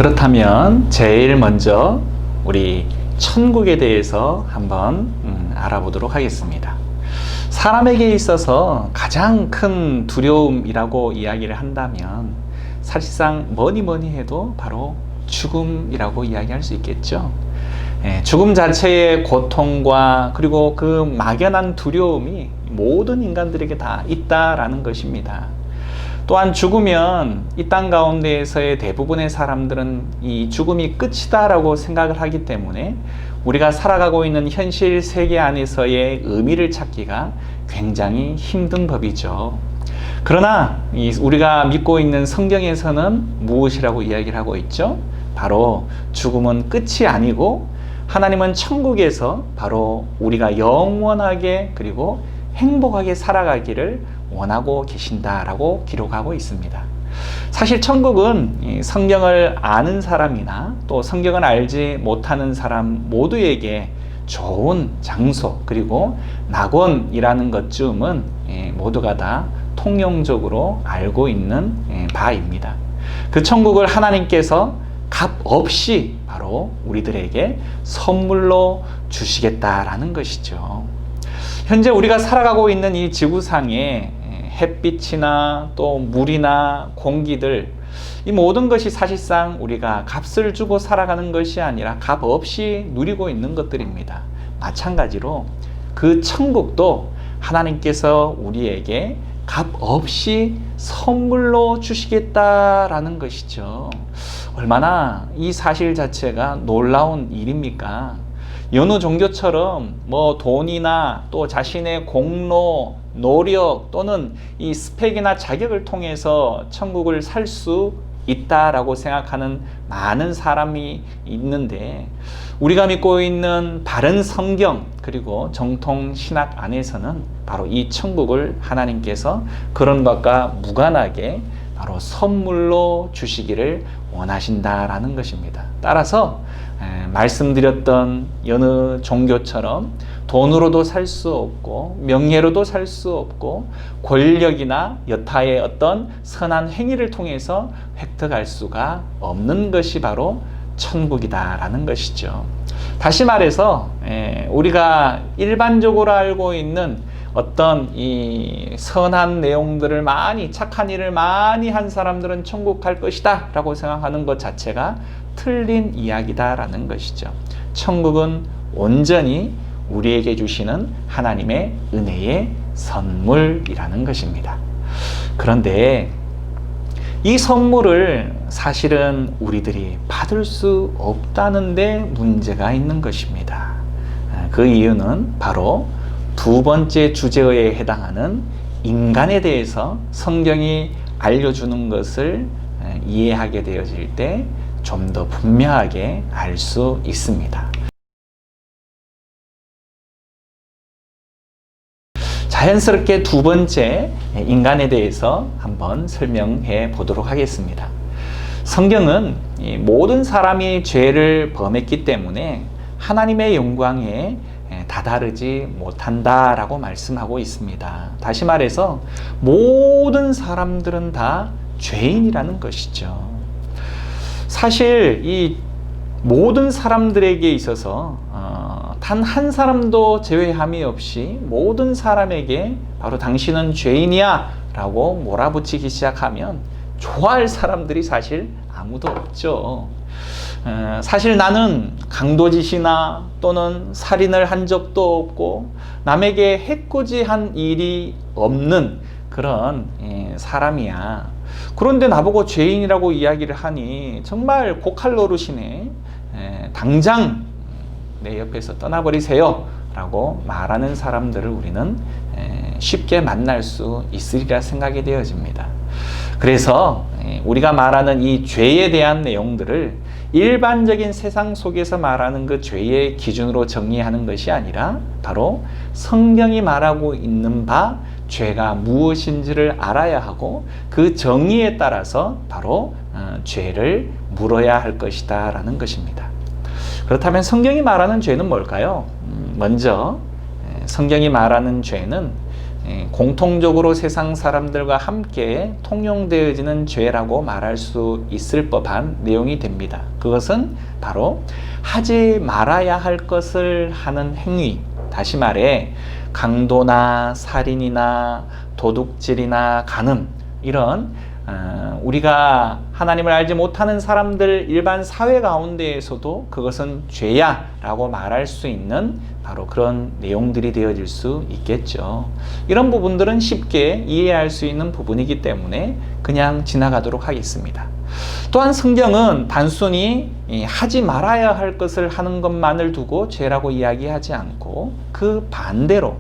그렇다면 제일 먼저 우리 천국에 대해서 한번 알아보도록 하겠습니다. 사람에게 있어서 가장 큰 두려움이라고 이야기를 한다면 사실상 뭐니 해도 바로 죽음이라고 이야기할 수 있겠죠. 죽음 자체의 고통과 그리고 그 막연한 두려움이 모든 인간들에게 다 있다라는 것입니다. 또한 죽으면 이 땅 가운데에서의 대부분의 사람들은 이 죽음이 끝이다라고 생각을 하기 때문에 우리가 살아가고 있는 현실 세계 안에서의 의미를 찾기가 굉장히 힘든 법이죠. 그러나 우리가 믿고 있는 성경에서는 무엇이라고 이야기를 하고 있죠? 바로 죽음은 끝이 아니고 하나님은 천국에서 바로 우리가 영원하게 그리고 행복하게 살아가기를 원하고 계신다라고 기록하고 있습니다. 사실 천국은 성경을 아는 사람이나 또 성경을 알지 못하는 사람 모두에게 좋은 장소 그리고 낙원이라는 것쯤은 모두가 다 통용적으로 알고 있는 바입니다. 그 천국을 하나님께서 값 없이 바로 우리들에게 선물로 주시겠다라는 것이죠. 현재 우리가 살아가고 있는 이 지구상에 햇빛이나 또 물이나 공기들, 이 모든 것이 사실상 우리가 값을 주고 살아가는 것이 아니라 값 없이 누리고 있는 것들입니다. 마찬가지로 그 천국도 하나님께서 우리에게 값 없이 선물로 주시겠다라는 것이죠. 얼마나 이 사실 자체가 놀라운 일입니까? 여느 종교처럼 돈이나 또 자신의 공로, 노력 또는 이 스펙이나 자격을 통해서 천국을 살 수 있다라고 생각하는 많은 사람이 있는데, 우리가 믿고 있는 바른 성경 그리고 정통 신학 안에서는 바로 이 천국을 하나님께서 그런 것과 무관하게 바로 선물로 주시기를 원하신다라는 것입니다. 따라서 말씀드렸던 여느 종교처럼 돈으로도 살 수 없고 명예로도 살 수 없고 권력이나 여타의 어떤 선한 행위를 통해서 획득할 수가 없는 것이 바로 천국이다라는 것이죠. 다시 말해서 우리가 일반적으로 알고 있는 어떤 이 선한 내용들을 많이, 착한 일을 많이 한 사람들은 천국 갈 것이다 라고 생각하는 것 자체가 틀린 이야기다라는 것이죠. 천국은 온전히 우리에게 주시는 하나님의 은혜의 선물이라는 것입니다. 그런데 이 선물을 사실은 우리들이 받을 수 없다는 데 문제가 있는 것입니다. 그 이유는 바로 두 번째 주제어에 해당하는 인간에 대해서 성경이 알려주는 것을 이해하게 되어질 때 좀 더 분명하게 알 수 있습니다. 자연스럽게 두 번째 인간에 대해서 한번 설명해 보도록 하겠습니다. 성경은 모든 사람이 죄를 범했기 때문에 하나님의 영광에 다다르지 못한다라고 말씀하고 있습니다. 다시 말해서 모든 사람들은 다 죄인이라는 것이죠. 사실 이 모든 사람들에게 있어서 단 한 사람도 제외함이 없이 모든 사람에게 바로 당신은 죄인이야 라고 몰아붙이기 시작하면 좋아할 사람들이 사실 아무도 없죠. 사실 나는 강도짓이나 또는 살인을 한 적도 없고 남에게 해코지한 일이 없는 그런 사람이야. 그런데 나보고 죄인이라고 이야기를 하니 정말 고칼 노릇이네. 당장 내 옆에서 떠나버리세요 라고 말하는 사람들을 우리는 쉽게 만날 수 있으리라 생각이 되어집니다. 그래서 우리가 말하는 이 죄에 대한 내용들을 일반적인 세상 속에서 말하는 그 죄의 기준으로 정리하는 것이 아니라 바로 성경이 말하고 있는 바 죄가 무엇인지를 알아야 하고 그 정의에 따라서 바로 죄를 물어야 할 것이다 라는 것입니다. 그렇다면 성경이 말하는 죄는 뭘까요? 먼저 성경이 말하는 죄는 공통적으로 세상 사람들과 함께 통용되어지는 죄라고 말할 수 있을 법한 내용이 됩니다. 그것은 바로 하지 말아야 할 것을 하는 행위, 다시 말해 강도나 살인이나 도둑질이나 간음, 이런 우리가 하나님을 알지 못하는 사람들 일반 사회 가운데에서도 그것은 죄야 라고 말할 수 있는 바로 그런 내용들이 되어질 수 있겠죠. 이런 부분들은 쉽게 이해할 수 있는 부분이기 때문에 그냥 지나가도록 하겠습니다. 또한 성경은 단순히 하지 말아야 할 것을 하는 것만을 두고 죄라고 이야기하지 않고 그 반대로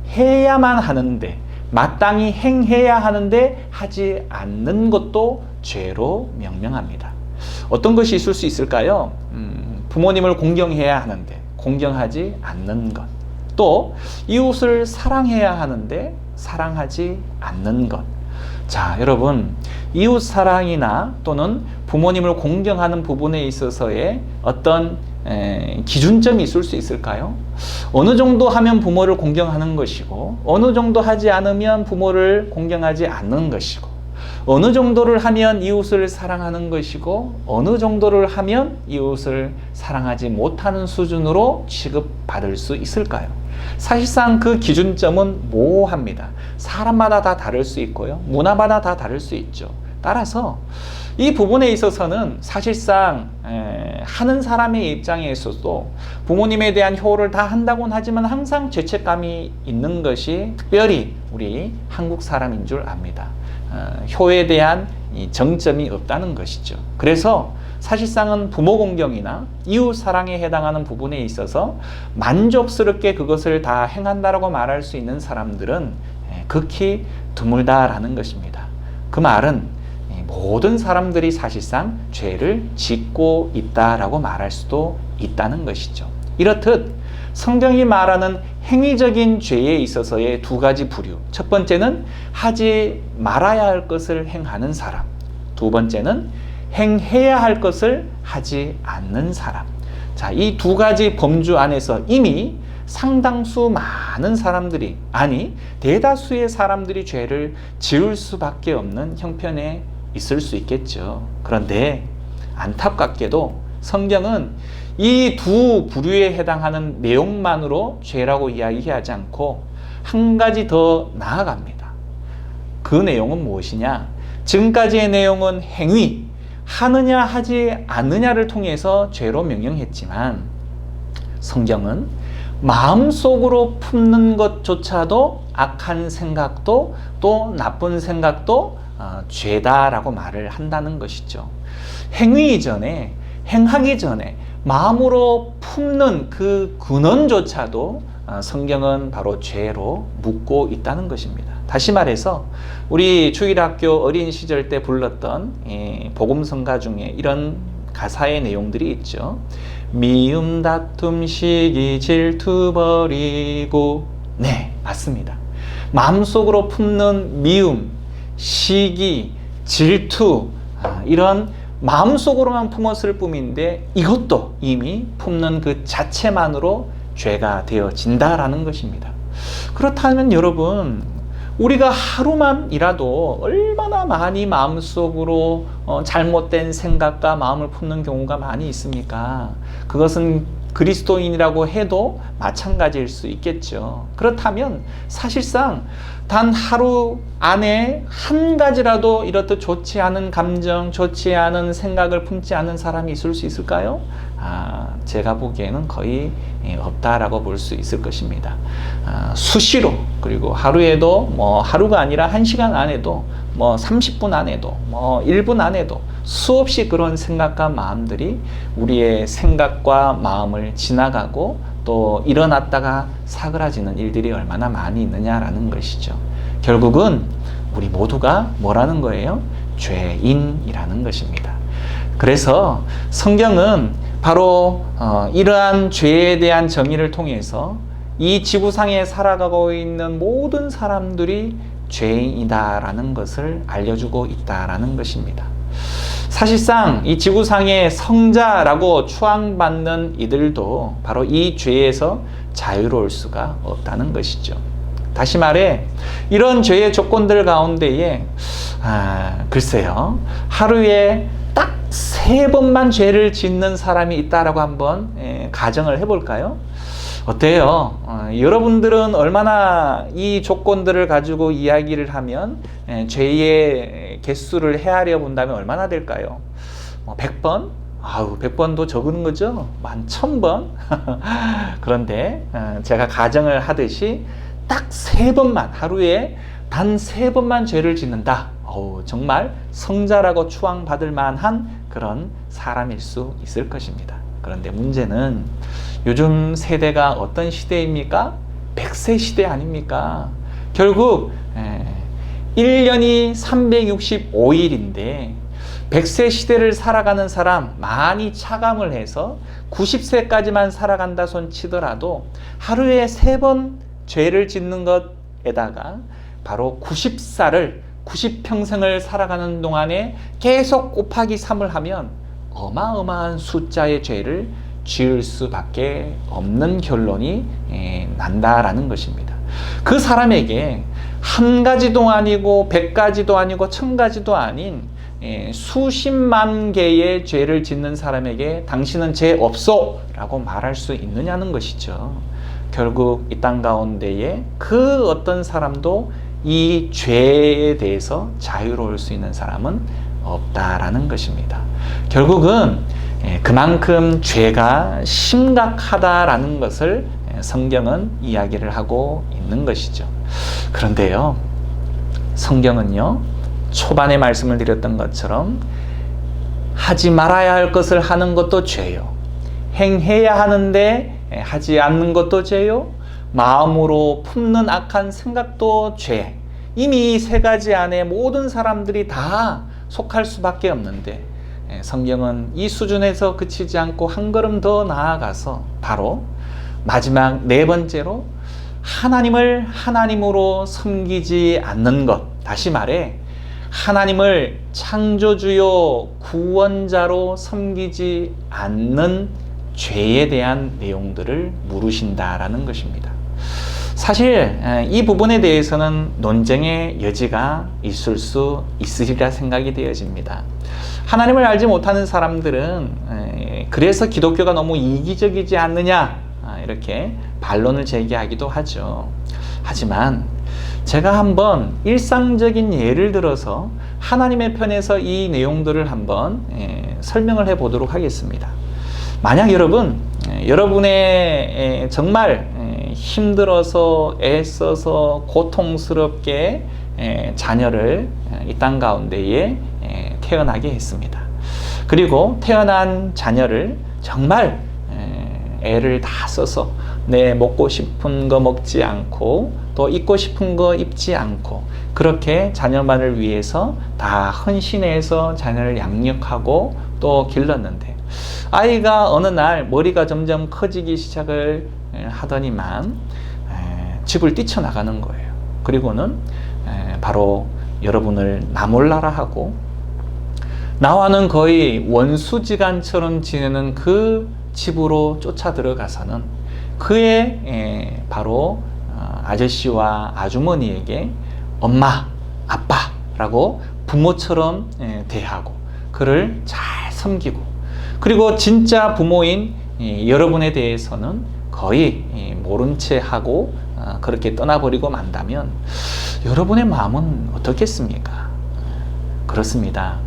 해야만 하는데, 마땅히 행해야 하는데 하지 않는 것도 죄로 명명합니다. 어떤 것이 있을 수 있을까요? 부모님을 공경해야 하는데 공경하지 않는 것, 또 이웃을 사랑해야 하는데 사랑하지 않는 것. 자, 여러분, 이웃 사랑이나 또는 부모님을 공경하는 부분에 있어서의 어떤 기준점이 있을 수 있을까요? 어느 정도 하면 부모를 공경하는 것이고, 어느 정도 하지 않으면 부모를 공경하지 않는 것이고, 어느 정도를 하면 이웃을 사랑하는 것이고, 어느 정도를 하면 이웃을 사랑하지 못하는 수준으로 취급받을 수 있을까요? 사실상 그 기준점은 모호합니다. 사람마다 다 다를 수 있고요, 문화마다 다 다를 수 있죠. 따라서 이 부분에 있어서는 사실상 하는 사람의 입장에서도 부모님에 대한 효를 다 한다고는 하지만 항상 죄책감이 있는 것이 특별히 우리 한국 사람인 줄 압니다. 효에 대한 정점이 없다는 것이죠. 그래서 사실상은 부모 공경이나 이웃 사랑에 해당하는 부분에 있어서 만족스럽게 그것을 다 행한다라고 말할 수 있는 사람들은 극히 드물다라는 것입니다. 그 말은 모든 사람들이 사실상 죄를 짓고 있다라고 말할 수도 있다는 것이죠. 이렇듯 성경이 말하는 행위적인 죄에 있어서의 두 가지 부류, 첫 번째는 하지 말아야 할 것을 행하는 사람, 두 번째는 행해야 할 것을 하지 않는 사람. 자, 이 두 가지 범주 안에서 이미 상당수 많은 사람들이, 아니 대다수의 사람들이 죄를 지을 수밖에 없는 형편에 있을 수 있겠죠. 그런데 안타깝게도 성경은 이 두 부류에 해당하는 내용만으로 죄라고 이야기하지 않고 한 가지 더 나아갑니다. 그 내용은 무엇이냐? 지금까지의 내용은 행위, 하느냐 하지 않느냐를 통해서 죄로 명령했지만, 성경은 마음속으로 품는 것조차도 악한 생각도 또 나쁜 생각도 죄다라고 말을 한다는 것이죠. 행위 이전에, 행하기 전에 마음으로 품는 그 근원조차도 성경은 바로 죄로 묻고 있다는 것입니다. 다시 말해서 우리 주일학교 어린 시절 때 불렀던 복음성가 중에 이런 가사의 내용들이 있죠. 미움 다툼 시기 질투 버리고. 네, 맞습니다. 마음속으로 품는 미움, 시기, 질투, 이런 마음속으로만 품었을 뿐인데 이것도 이미 품는 그 자체만으로 죄가 되어진다라는 것입니다. 그렇다면 여러분, 우리가 하루만이라도 얼마나 많이 마음속으로 잘못된 생각과 마음을 품는 경우가 많이 있습니까? 그것은 그리스도인이라고 해도 마찬가지일 수 있겠죠. 그렇다면 사실상 단 하루 안에 한 가지라도 이렇듯 좋지 않은 감정, 좋지 않은 생각을 품지 않은 사람이 있을 수 있을까요? 제가 보기에는 거의 없다라고 볼 수 있을 것입니다. 수시로, 그리고 하루에도 하루가 아니라 1시간 안에도 30분 안에도 1분 안에도 수없이 그런 생각과 마음들이 우리의 생각과 마음을 지나가고 또 일어났다가 사그라지는 일들이 얼마나 많이 있느냐라는 것이죠. 결국은 우리 모두가 뭐라는 거예요? 죄인이라는 것입니다. 그래서 성경은 바로 이러한 죄에 대한 정의를 통해서 이 지구상에 살아가고 있는 모든 사람들이 죄인이다라는 것을 알려주고 있다라는 것입니다. 사실상 이 지구상의 성자라고 추앙받는 이들도 바로 이 죄에서 자유로울 수가 없다는 것이죠. 다시 말해 이런 죄의 조건들 가운데에 글쎄요, 하루에 딱 3번만 죄를 짓는 사람이 있다라고 한번 가정을 해볼까요? 어때요? 여러분들은 얼마나 이 조건들을 가지고 이야기를 하면 죄의 개수를 헤아려 본다면 얼마나 될까요? 100번? 100번도 적은 거죠? 1000번? 그런데 제가 가정을 하듯이 딱 3번만, 하루에 단 3번만 죄를 짓는다. 정말 성자라고 추앙받을 만한 그런 사람일 수 있을 것입니다. 그런데 문제는 요즘 세대가 어떤 시대입니까? 100세 시대 아닙니까? 결국 1년이 365일인데 100세 시대를 살아가는 사람 많이 차감을 해서 90세까지만 살아간다 손 치더라도 하루에 3번 죄를 짓는 것에다가 바로 90평생을 살아가는 동안에 계속 곱하기 3을 하면 어마어마한 숫자의 죄를 지을 수밖에 없는 결론이 난다라는 것입니다. 그 사람에게 한 가지도 아니고 100가지도 아니고 1000가지도 아닌 수십만 개의 죄를 짓는 사람에게 당신은 죄 없소 라고 말할 수 있느냐는 것이죠. 결국 이 땅 가운데에 그 어떤 사람도 이 죄에 대해서 자유로울 수 있는 사람은 없다라는 것입니다. 결국은 그만큼 죄가 심각하다라는 것을 성경은 이야기를 하고 있는 것이죠. 그런데요, 성경은요, 초반에 말씀을 드렸던 것처럼 하지 말아야 할 것을 하는 것도 죄요, 행해야 하는데 하지 않는 것도 죄요, 마음으로 품는 악한 생각도 죄. 이미 이 3가지 안에 모든 사람들이 다 속할 수밖에 없는데 성경은 이 수준에서 그치지 않고 한 걸음 더 나아가서 바로 마지막 4번째로 하나님을 하나님으로 섬기지 않는 것. 다시 말해 하나님을 창조주요 구원자로 섬기지 않는 죄에 대한 내용들을 물으신다라는 것입니다. 사실 이 부분에 대해서는 논쟁의 여지가 있을 수 있으리라 생각이 되어집니다. 하나님을 알지 못하는 사람들은 그래서 기독교가 너무 이기적이지 않느냐 이렇게 반론을 제기하기도 하죠. 하지만 제가 한번 일상적인 예를 들어서 하나님의 편에서 이 내용들을 한번 설명을 해 보도록 하겠습니다. 만약 여러분의 정말 힘들어서 애써서 고통스럽게 자녀를 이 땅 가운데에 태어나게 했습니다. 그리고 태어난 자녀를 정말 애를 다 써서 내 먹고 싶은 거 먹지 않고 또 입고 싶은 거 입지 않고 그렇게 자녀만을 위해서 다 헌신해서 자녀를 양육하고 또 길렀는데 아이가 어느 날 머리가 점점 커지기 시작을 하더니만 집을 뛰쳐나가는 거예요. 그리고는 바로 여러분을 나몰라라 하고 나와는 거의 원수지간처럼 지내는 그 집으로 쫓아 들어가서는 그의 바로 아저씨와 아주머니에게 엄마, 아빠라고 부모처럼 대하고 그를 잘 섬기고 그리고 진짜 부모인 여러분에 대해서는 거의 모른 채 하고 그렇게 떠나버리고 만다면 여러분의 마음은 어떻겠습니까? 그렇습니다.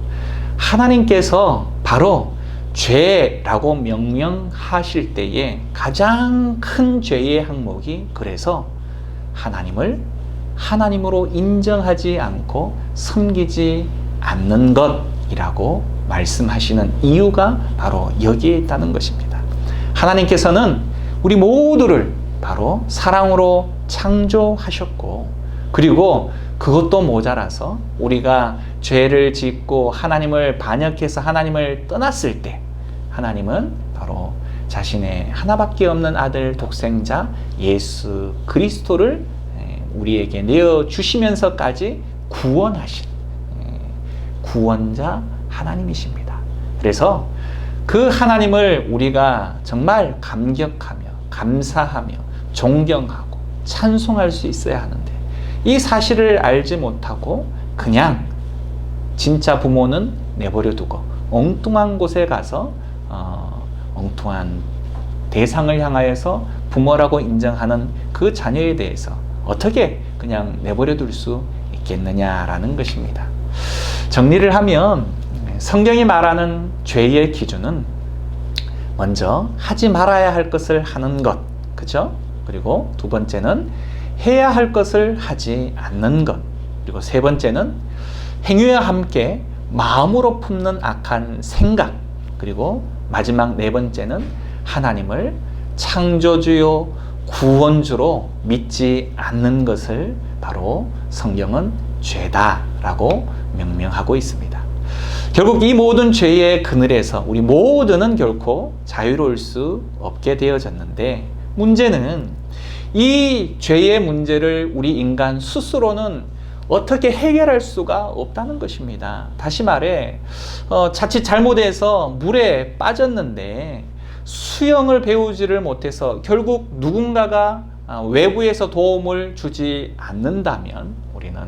하나님께서 바로 죄라고 명명하실 때에 가장 큰 죄의 항목이 그래서 하나님을 하나님으로 인정하지 않고 섬기지 않는 것이라고 말씀하시는 이유가 바로 여기에 있다는 것입니다. 하나님께서는 우리 모두를 바로 사랑으로 창조하셨고 그리고 그것도 모자라서 우리가 죄를 짓고 하나님을 반역해서 하나님을 떠났을 때 하나님은 바로 자신의 하나밖에 없는 아들 독생자 예수 그리스도를 우리에게 내어주시면서까지 구원하신 구원자 하나님이십니다. 그래서 그 하나님을 우리가 정말 감격하며 감사하며 존경하고 찬송할 수 있어야 하는데 이 사실을 알지 못하고 그냥 진짜 부모는 내버려 두고 엉뚱한 곳에 가서 엉뚱한 대상을 향하여서 부모라고 인정하는 그 자녀에 대해서 어떻게 그냥 내버려 둘 수 있겠느냐라는 것입니다. 정리를 하면 성경이 말하는 죄의 기준은 먼저 하지 말아야 할 것을 하는 것, 그죠? 그리고 두 번째는 해야 할 것을 하지 않는 것, 그리고 세 번째는 행위와 함께 마음으로 품는 악한 생각, 그리고 마지막 네 번째는 하나님을 창조주요 구원주로 믿지 않는 것을 바로 성경은 죄다라고 명명하고 있습니다. 결국 이 모든 죄의 그늘에서 우리 모두는 결코 자유로울 수 없게 되어졌는데 문제는 이 죄의 문제를 우리 인간 스스로는 어떻게 해결할 수가 없다는 것입니다. 다시 말해 자칫 잘못해서 물에 빠졌는데 수영을 배우지를 못해서 결국 누군가가 외부에서 도움을 주지 않는다면 우리는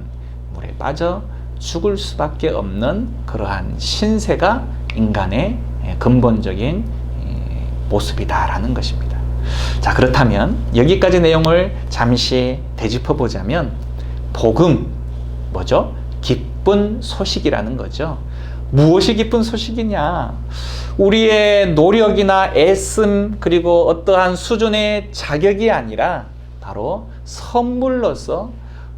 물에 빠져 죽을 수밖에 없는 그러한 신세가 인간의 근본적인 모습이다라는 것입니다. 자, 그렇다면 여기까지 내용을 잠시 되짚어 보자면 복음, 뭐죠? 기쁜 소식이라는 거죠. 무엇이 기쁜 소식이냐? 우리의 노력이나 애씀 그리고 어떠한 수준의 자격이 아니라 바로 선물로서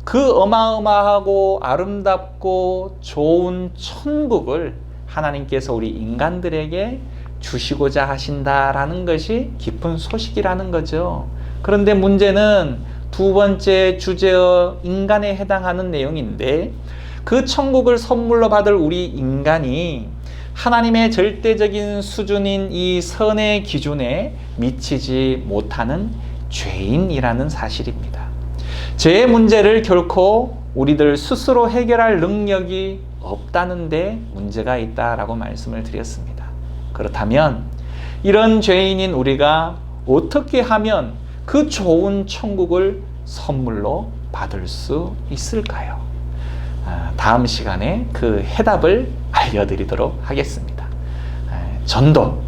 그 어마어마하고 아름답고 좋은 천국을 하나님께서 우리 인간들에게 주시고자 하신다라는 것이 기쁜 소식이라는 거죠. 그런데 문제는 두 번째 주제어 인간에 해당하는 내용인데 그 천국을 선물로 받을 우리 인간이 하나님의 절대적인 수준인 이 선의 기준에 미치지 못하는 죄인이라는 사실입니다. 죄의 문제를 결코 우리들 스스로 해결할 능력이 없다는 데 문제가 있다라고 말씀을 드렸습니다. 그렇다면 이런 죄인인 우리가 어떻게 하면 그 좋은 천국을 선물로 받을 수 있을까요? 다음 시간에 그 해답을 알려드리도록 하겠습니다. 전도,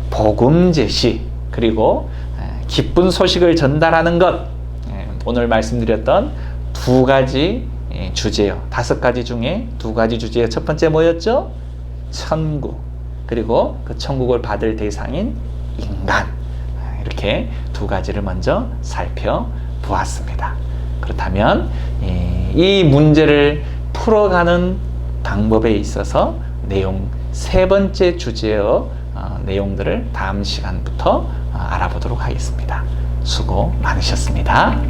복음 제시, 그리고 기쁜 소식을 전달하는 것, 오늘 말씀드렸던 두 가지 주제요. 5가지 중에 2가지 주제요. 첫 번째 뭐였죠? 천국, 그리고 그 천국을 받을 대상인 인간, 이렇게 2가지를 먼저 살펴보았습니다. 그렇다면 이 문제를 풀어가는 방법에 있어서 내용 3번째 주제의 내용들을 다음 시간부터 알아보도록 하겠습니다. 수고 많으셨습니다.